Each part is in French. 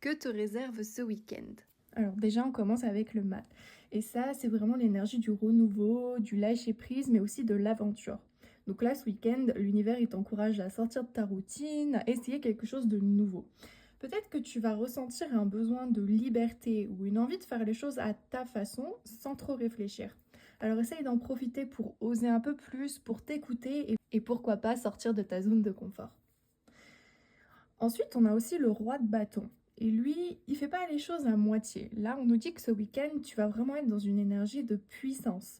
Que te réserve ce week-end? Alors déjà, on commence avec le mat. Et ça, c'est vraiment l'énergie du renouveau, du lâcher-prise, mais aussi de l'aventure. Donc là, ce week-end, l'univers, il t'encourage à sortir de ta routine, à essayer quelque chose de nouveau. Peut-être que tu vas ressentir un besoin de liberté ou une envie de faire les choses à ta façon, sans trop réfléchir. Alors essaye d'en profiter pour oser un peu plus, pour t'écouter et pourquoi pas sortir de ta zone de confort. Ensuite, on a aussi le roi de bâton. Et lui, il fait pas les choses à moitié. Là, on nous dit que ce week-end, tu vas vraiment être dans une énergie de puissance.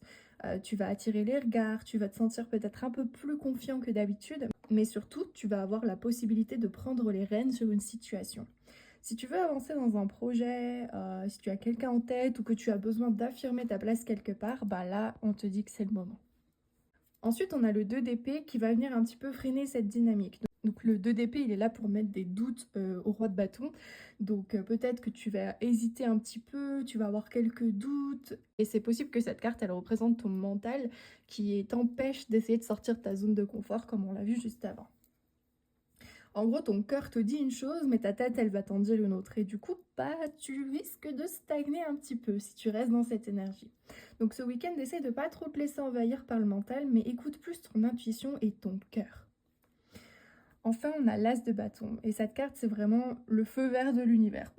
Tu vas attirer les regards, tu vas te sentir peut-être un peu plus confiant que d'habitude, mais surtout, tu vas avoir la possibilité de prendre les rênes sur une situation. Si tu veux avancer dans un projet, si tu as quelqu'un en tête ou que tu as besoin d'affirmer ta place quelque part, bah là, on te dit que c'est le moment. Ensuite, on a le 2 d'épée qui va venir un petit peu freiner cette dynamique. Donc le 2 d'épée, il est là pour mettre des doutes au roi de bâton. Donc peut-être que tu vas hésiter un petit peu, tu vas avoir quelques doutes. Et c'est possible que cette carte, elle représente ton mental qui t'empêche d'essayer de sortir de ta zone de confort, comme on l'a vu juste avant. En gros, ton cœur te dit une chose, mais ta tête, elle va t'en dire une autre. Et du coup, bah, tu risques de stagner un petit peu si tu restes dans cette énergie. Donc ce week-end, essaie de pas trop te laisser envahir par le mental, mais écoute plus ton intuition et ton cœur. Enfin, on a l'as de bâton. Et cette carte, c'est vraiment le feu vert de l'univers.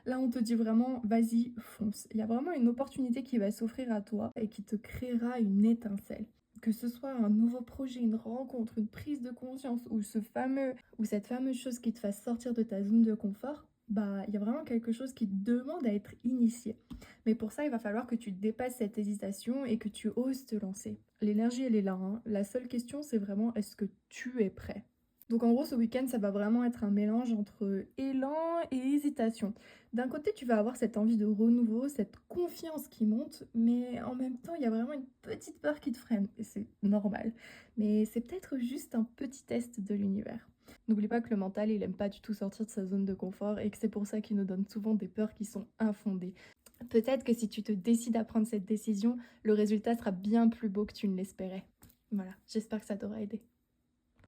Là, on te dit vraiment, vas-y, fonce. Il y a vraiment une opportunité qui va s'offrir à toi et qui te créera une étincelle. Que ce soit un nouveau projet, une rencontre, une prise de conscience ou cette fameuse chose qui te fasse sortir de ta zone de confort, bah, il y a vraiment quelque chose qui te demande à être initié. Mais pour ça, il va falloir que tu dépasses cette hésitation et que tu oses te lancer. L'énergie, elle est là, hein. La seule question, c'est vraiment est-ce que tu es prêt? Donc en gros, ce week-end, ça va vraiment être un mélange entre élan et hésitation. D'un côté, tu vas avoir cette envie de renouveau, cette confiance qui monte, mais en même temps, il y a vraiment une petite peur qui te freine, et c'est normal. Mais c'est peut-être juste un petit test de l'univers. N'oublie pas que le mental, il aime pas du tout sortir de sa zone de confort et que c'est pour ça qu'il nous donne souvent des peurs qui sont infondées. Peut-être que si tu te décides à prendre cette décision, le résultat sera bien plus beau que tu ne l'espérais. Voilà, j'espère que ça t'aura aidé.